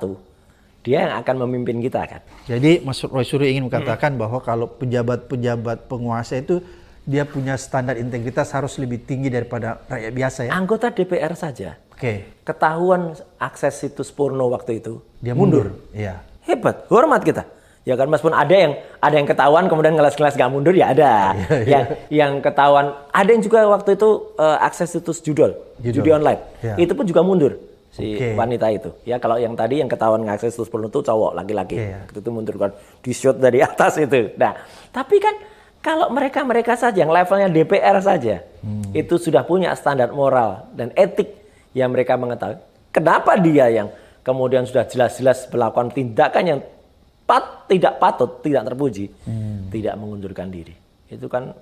dia yang akan memimpin kita kan. Jadi Mas Roy Suryo ingin mengatakan bahwa kalau pejabat-pejabat penguasa itu dia punya standar integritas harus lebih tinggi daripada rakyat biasa ya? Anggota DPR saja. Ketahuan akses situs porno waktu itu, dia mundur. Iya. Hebat, hormat kita. Ya kan, meskipun ada yang ketahuan kemudian ngeles-ngeles gak mundur ya ada. Yang ketahuan, ada yang juga waktu itu akses situs judi online. Itu pun juga mundur si wanita itu. Ya kalau yang tadi yang ketahuan ngakses situs porno itu cowok laki-laki. Itu mundur kan, di shoot dari atas itu. Nah, tapi kan kalau mereka saja yang levelnya DPR saja itu sudah punya standar moral dan etik yang mereka mengetahui. Kenapa dia yang kemudian sudah jelas-jelas melakukan tindakan yang tidak patut, tidak terpuji, tidak mengundurkan diri. Itu kan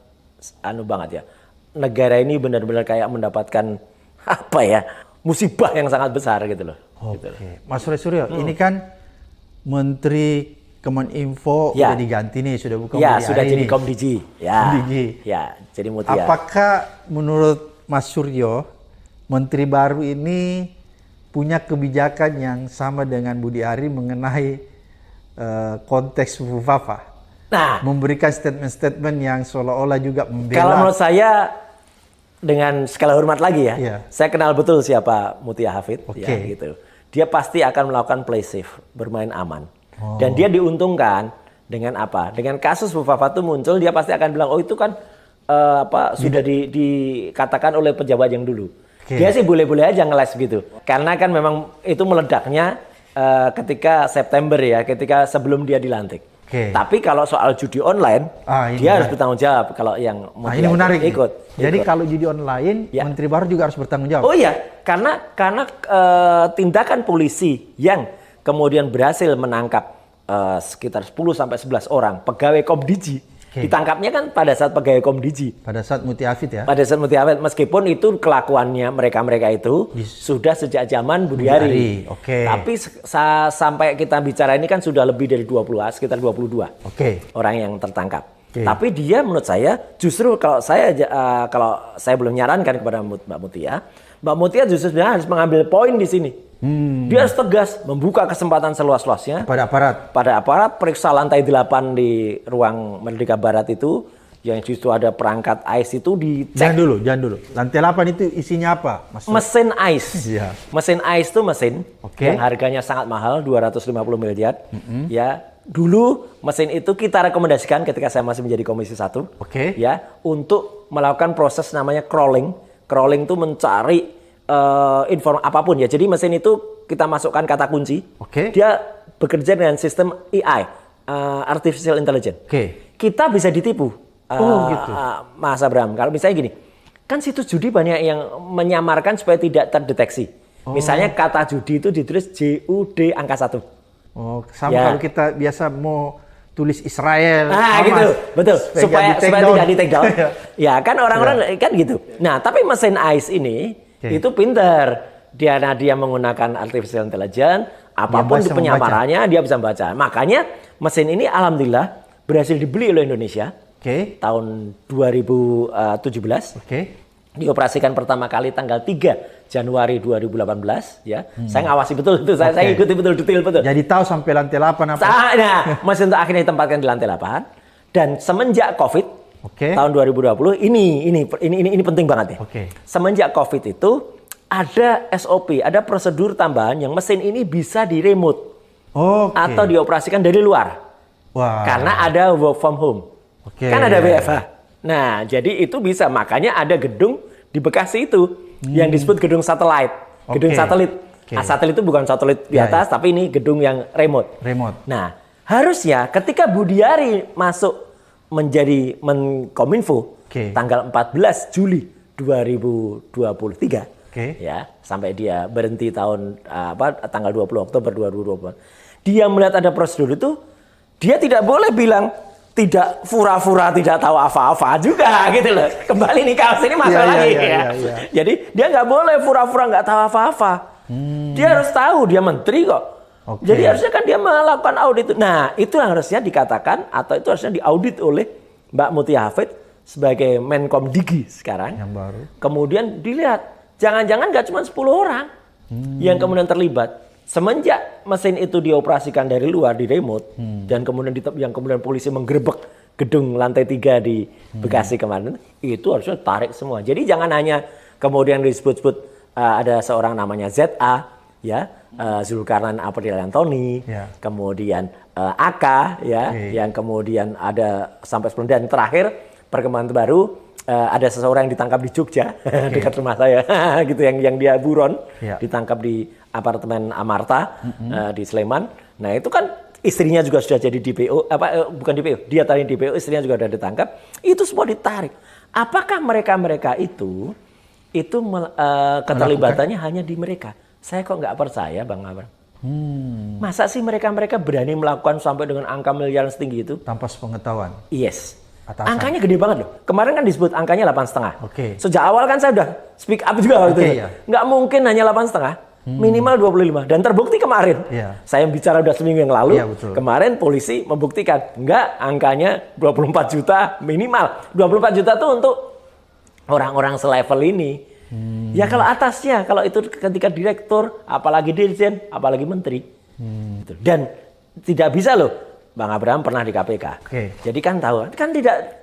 banget ya. Negara ini benar-benar kayak mendapatkan musibah yang sangat besar gitu loh. Mas Roy Suryo, ini kan Menteri Kominfo udah diganti nih, sudah bukan ya, sudah jadi Komdiji. Ya, jadi Mutia. Apakah menurut Mas Suryo, Menteri baru ini punya kebijakan yang sama dengan Budi Ari mengenai konteks Fufafa? Nah, memberikan statement-statement yang seolah-olah juga membela. Kalau menurut saya, dengan segala hormat lagi ya, saya kenal betul siapa Mutia Hafid, ya, gitu. Dia pasti akan melakukan play safe, bermain aman. Dan dia diuntungkan dengan apa? Dengan kasus Fufafa itu muncul, dia pasti akan bilang, oh itu kan sudah dikatakan oleh pejabat yang dulu. Dia sih boleh-boleh aja ngeles gitu. Karena kan memang itu meledaknya ketika September ya, ketika sebelum dia dilantik. Tapi kalau soal judi online, dia harus bertanggung jawab kalau yang ini menarik ikut. Jadi kalau judi online, Menteri baru juga harus bertanggung jawab. Oh iya, karena tindakan polisi yang kemudian berhasil menangkap sekitar 10-11 orang pegawai Komdiji. Ditangkapnya kan pada saat pegawai Komdiji. Pada saat Mutia Hafid ya? Pada saat Mutia Hafid, meskipun itu kelakuannya mereka itu sudah sejak zaman Budi Ari. Tapi sampai kita bicara ini kan sudah lebih dari 20, sekitar 22 orang yang tertangkap. Tapi dia menurut saya justru kalau saya belum nyarankan kepada Mbak Mutia justru sebenarnya harus mengambil poin di sini. Dia harus tegas membuka kesempatan seluas-luasnya pada aparat periksa lantai 8 di ruang Merdeka Barat itu yang justru ada perangkat AIS itu dicek. Jangan dulu. Lantai 8 itu isinya apa, Mas? Mesin AIS. Mesin AIS itu mesin yang harganya sangat mahal, 250 miliar. Ya, dulu mesin itu kita rekomendasikan ketika saya masih menjadi Komisi 1 ya, untuk melakukan proses namanya crawling. Crawling itu mencari informasi apapun ya. Jadi mesin itu kita masukkan kata kunci. Dia bekerja dengan sistem AI, artificial intelligence. Kita bisa ditipu. Gitu. Mas Abraham, kalau misalnya gini, kan situs judi banyak yang menyamarkan supaya tidak terdeteksi. Misalnya kata judi itu ditulis JUD angka 1. Sama kalau kita biasa mau tulis Israel. Gitu, betul. Supaya tidak di take down. Ya kan orang-orang kan gitu. Nah, tapi mesin AIS ini itu pintar. Dia menggunakan artificial intelligence, apapun penyamarannya dia bisa membaca. Makanya mesin ini alhamdulillah berhasil dibeli oleh Indonesia tahun 2017. Dioperasikan pertama kali tanggal 3 Januari 2018 ya. Saya ngawasi betul itu, saya ikuti betul detail betul. Jadi tahu sampai lantai 8 apa? Nah, mesin itu akhirnya ditempatkan di lantai 8 dan semenjak Covid tahun 2020 ini penting banget ya. Semenjak Covid itu ada SOP, ada prosedur tambahan yang mesin ini bisa di remote atau dioperasikan dari luar. Karena ada work from home. Kan ada WFH. Nah, jadi itu bisa. Makanya ada gedung di Bekasi itu yang disebut gedung satelit. Gedung satelit. Satelit itu bukan satelit di atas, tapi ini gedung yang remote. Nah, harusnya ketika Budi Ari masuk menjadi Menkominfo tanggal 14 Juli 2023 ya, sampai dia berhenti tanggal 20 Oktober 2020. Dia melihat ada prosedur itu, dia tidak boleh bilang tidak pura-pura tidak tahu apa-apa juga gitu loh. Kembali nih kaos ini masuk lagi ya. Jadi dia nggak boleh pura-pura nggak tahu apa-apa. Dia harus tahu dia menteri kok. Jadi harusnya kan dia melakukan audit. Nah itu yang harusnya dikatakan atau itu harusnya diaudit oleh Mbak Mutia Hafid sebagai Menkom Digi sekarang. Yang baru. Kemudian dilihat jangan-jangan nggak cuma 10 orang yang kemudian terlibat. Semenjak mesin itu dioperasikan dari luar di remote dan kemudian yang kemudian polisi menggerebek gedung lantai 3 di Bekasi kemarin, itu harusnya tarik semua. Jadi jangan hanya kemudian disebut-sebut ada seorang namanya ZA, ya, Zulkarnain Aprilantoni, kemudian AK, ya, yang kemudian ada sampai sebelum dan terakhir perkembangan terbaru ada seseorang yang ditangkap di Jogja dekat rumah saya, gitu yang dia buron, ditangkap di apartemen Amarta di Sleman. Nah itu kan istrinya juga sudah jadi DPO, bukan DPO, dia tadi DPO, istrinya juga sudah ditangkap. Itu semua ditarik. Apakah mereka itu keterlibatannya hanya di mereka? Saya kok nggak percaya, Bang Abram. Masa sih mereka berani melakukan sampai dengan angka miliaran setinggi itu? Tanpa sepengetahuan? Yes. Atasan. Angkanya gede banget loh. Kemarin kan disebut angkanya 8,5. Sejak awal kan saya udah speak up juga waktu itu. Nggak mungkin hanya 8,5. Minimal 25 dan terbukti kemarin. Saya bicara udah seminggu yang lalu. Kemarin polisi membuktikan enggak, angkanya 24 juta minimal. 24 juta tuh untuk orang-orang selevel ini. Ya kalau atasnya, kalau itu ketika direktur, apalagi dirjen, apalagi menteri. Dan tidak bisa loh. Bang Abraham pernah di KPK. Jadi kan tahu, kan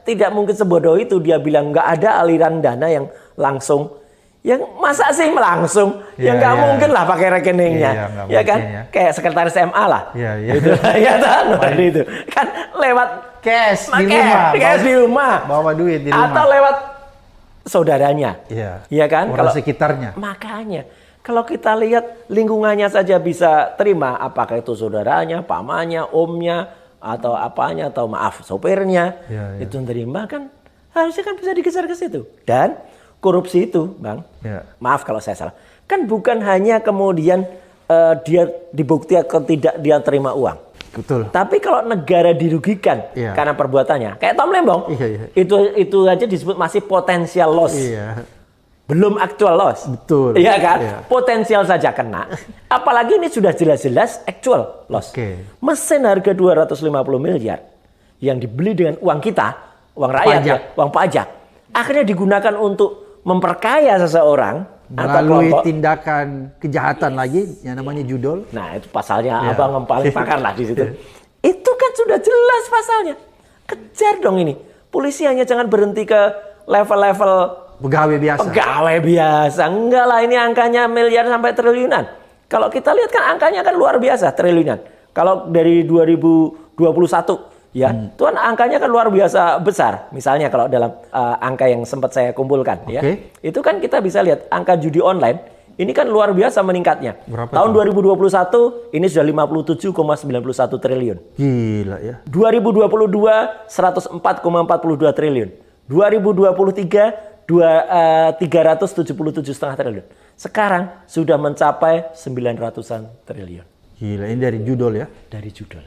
tidak mungkin sebodoh itu dia bilang nggak ada aliran dana yang langsung. Yang masa sih langsung, yang nggak mungkin lah pakai rekeningnya, ya kan? Kayak sekretaris MA lah, gitu. Ya kan, itu kan lewat cash di rumah, bawa duit di rumah, atau lewat saudaranya, ya kan? Kalau sekitarnya. Makanya, kalau kita lihat lingkungannya saja bisa terima, apakah itu saudaranya, pamannya, omnya, atau apanya, atau maaf sopirnya, itu terima kan, harusnya kan bisa digeser ke situ. Dan korupsi itu, Bang, maaf kalau saya salah, kan bukan hanya kemudian dia dibukti atau tidak dia terima uang. Betul. Tapi kalau negara dirugikan karena perbuatannya, kayak Tom Lembong, itu aja disebut masih potensial loss. Belum actual loss. Betul. Iya kan? Potensial saja kena. Apalagi ini sudah jelas-jelas actual loss. Mesin harga 250 miliar yang dibeli dengan uang kita, uang rakyat, uang pajak, akhirnya digunakan untuk memperkaya seseorang melalui tindakan kejahatan lagi yang namanya judol. Nah, itu pasalnya abang yang paling pakar lah di situ. Itu kan sudah jelas pasalnya. Kejar dong ini. Polisi hanya jangan berhenti ke level-level pegawai biasa. Pegawai biasa. Enggak lah, ini angkanya miliar sampai triliunan. Kalau kita lihat kan angkanya kan luar biasa, triliunan. Kalau dari 2021 itu kan angkanya kan luar biasa besar. Misalnya kalau dalam angka yang sempat saya kumpulkan, itu kan kita bisa lihat angka judi online ini kan luar biasa meningkatnya. Berapa tahun 2021 ini sudah 57,91 triliun. Gila ya. 2022 104,42 triliun. 2023 377,5 triliun. Sekarang sudah mencapai 900-an triliun. Gila, ini dari judol ya? Dari judol.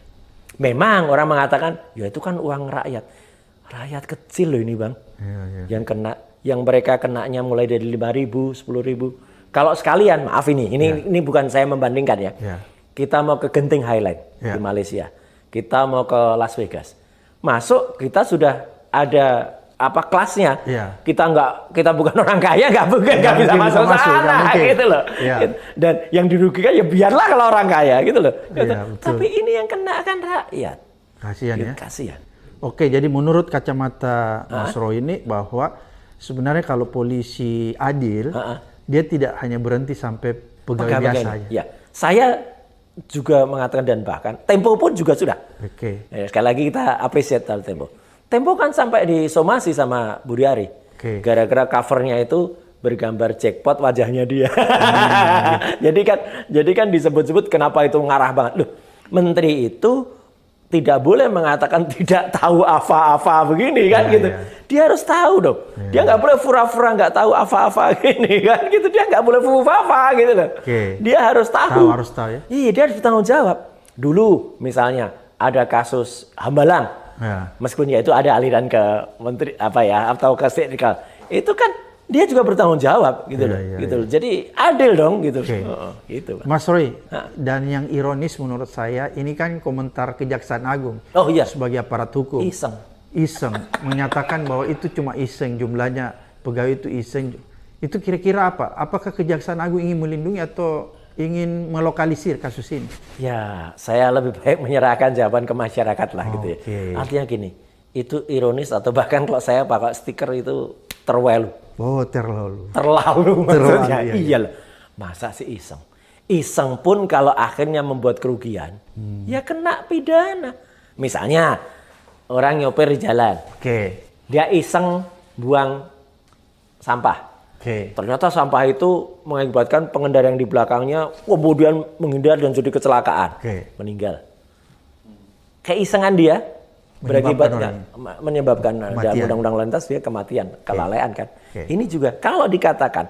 Memang orang mengatakan, ya itu kan uang rakyat. Rakyat kecil loh ini, Bang. Yang kena, yang mereka kenanya mulai dari 5.000, 10.000. Kalau sekalian, maaf ini bukan saya membandingkan ya. Kita mau ke Genting Highland di Malaysia. Kita mau ke Las Vegas. Masuk kita sudah ada kelasnya. Kita bukan orang kaya, nggak bisa masuk sana gitu loh. Dan yang dirugikan ya biarlah kalau orang kaya gitu loh. Tapi ini yang kena kan rakyat. Kasihan ya. Kasihan. Oke, jadi menurut kacamata Mas Roy ini bahwa sebenarnya kalau polisi adil, dia tidak hanya berhenti sampai pegawai biasa aja. Ya, saya juga mengatakan dan bahkan Tempo pun juga sudah. Sekali lagi kita appreciate Tempo. Tempo kan sampai disomasi sama Budi Ari. Gara-gara covernya itu bergambar jackpot wajahnya dia. Jadi kan disebut-sebut kenapa itu ngarah banget. Loh, menteri itu tidak boleh mengatakan tidak tahu apa-apa begini kan gitu. Dia harus tahu dong. Dia nggak boleh pura-pura nggak tahu apa-apa gini kan gitu. Dia nggak boleh fufa-fufa gitu loh. Dia harus tahu. Harus tahu ya. Iya, dia harus bertanggung jawab. Dulu misalnya ada kasus Hambalang. Ya. Meskipun ya itu ada aliran ke menteri apa ya atau ke teknikal. Itu kan dia juga bertanggung jawab gitu loh. Gitu loh. Jadi adil dong gitu. Gitu. Mas Roy, dan yang ironis menurut saya ini kan komentar Kejaksaan Agung. Oh iya. Sebagai aparat hukum. Iseng menyatakan bahwa itu cuma iseng, jumlahnya pegawai itu iseng. Itu kira-kira apa? Apakah Kejaksaan Agung ingin melindungi atau ingin melokalisir kasus ini? Ya, saya lebih baik menyerahkan jawaban ke masyarakat lah gitu ya. Artinya gini, itu ironis atau bahkan kalau saya pakai stiker itu terlalu. Oh, terlalu Maksudnya. Iyalah. Masa sih iseng? Iseng pun kalau akhirnya membuat kerugian, ya kena pidana. Misalnya orang nyopir di jalan. Dia iseng buang sampah. Ternyata sampah itu mengakibatkan pengendara yang di belakangnya kemudian menghindar dan jadi kecelakaan, meninggal. Keisengan dia berakibatnya menyebabkan dalam undang-undang lalu lintas dia kematian, kelalaian kan. Ini juga kalau dikatakan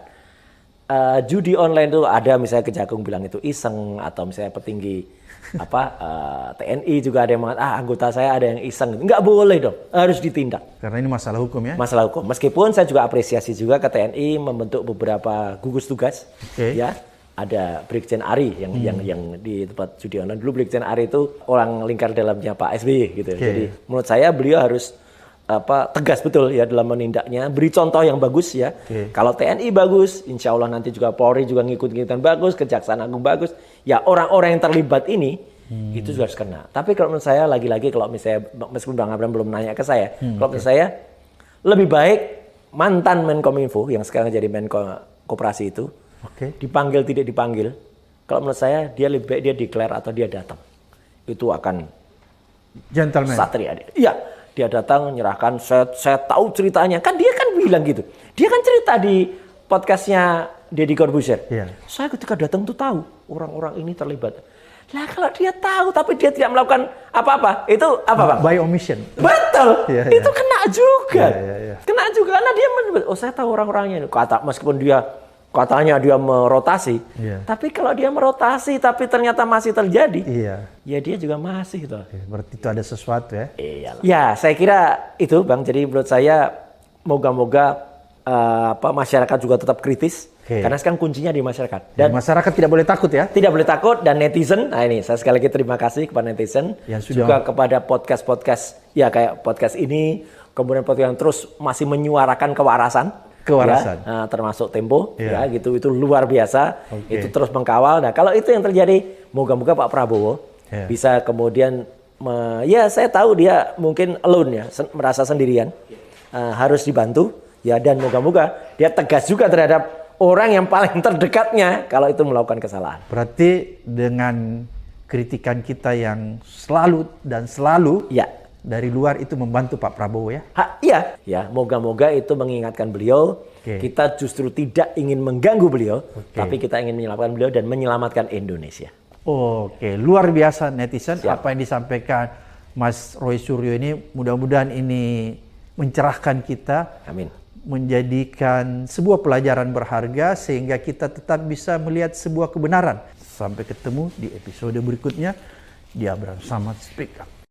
judi online itu ada misalnya Kejagung bilang itu iseng atau misalnya petinggi TNI juga ada yang mengatakan anggota saya ada yang iseng, nggak boleh dong, harus ditindak. Karena ini masalah hukum ya. Masalah hukum. Meskipun saya juga apresiasi juga ke TNI membentuk beberapa gugus tugas, ya. Ada Brigjen Ari yang di tempat judi online dulu. Brigjen Ari itu orang lingkar dalamnya Pak SBY gitu. Jadi menurut saya beliau harus tegas betul ya dalam menindaknya, beri contoh yang bagus ya. Kalau TNI bagus, insya Allah nanti juga Polri juga ngikut-ngikutan bagus, Kejaksaan Agung bagus. Ya orang-orang yang terlibat ini itu juga harus kena. Tapi kalau menurut saya lagi-lagi kalau misalnya meskipun Bang Abraham belum nanya ke saya, kalau menurut saya lebih baik mantan Menkominfo yang sekarang jadi Menko Koperasi itu dipanggil tidak dipanggil. Kalau menurut saya dia lebih baik dia declare atau dia datang. Itu akan gentleman. Satria. Iya. Dia datang menyerahkan, saya tahu ceritanya. Kan dia kan bilang gitu. Dia kan cerita di podcastnya Deddy Corbuzier. Saya ketika datang tuh tahu orang-orang ini terlibat. Lah kalau dia tahu tapi dia tidak melakukan apa-apa, itu apa Bang? By omission. Betul. Itu kena juga. Kena juga karena dia saya tahu orang-orangnya. Meskipun dia katanya dia merotasi, tapi kalau dia merotasi tapi ternyata masih terjadi, ya dia juga masih gitu. Berarti itu ada sesuatu ya? Ya, saya kira itu Bang. Jadi menurut saya moga-moga masyarakat juga tetap kritis, karena sekarang kuncinya di masyarakat. Dan masyarakat tidak boleh takut ya? Tidak boleh takut, dan netizen. Nah ini saya sekali lagi terima kasih kepada netizen, juga kepada podcast-podcast ya kayak podcast ini, kemudian podcast yang terus masih menyuarakan kewarasan. Ya, termasuk Tempo ya gitu, itu luar biasa. Itu terus mengkawal. Nah kalau itu yang terjadi, moga-moga Pak Prabowo bisa kemudian ya saya tahu dia mungkin alone ya, merasa sendirian, harus dibantu ya, dan moga-moga dia tegas juga terhadap orang yang paling terdekatnya kalau itu melakukan kesalahan. Berarti dengan kritikan kita yang selalu dari luar itu membantu Pak Prabowo ya? Iya, ya moga-moga itu mengingatkan beliau. Kita justru tidak ingin mengganggu beliau, tapi kita ingin menyelamatkan beliau dan menyelamatkan Indonesia. Luar biasa netizen. Apa yang disampaikan Mas Roy Suryo ini, mudah-mudahan ini mencerahkan kita. Amin. Menjadikan sebuah pelajaran berharga sehingga kita tetap bisa melihat sebuah kebenaran. Sampai ketemu di episode berikutnya di Abraham Samad Speak Up.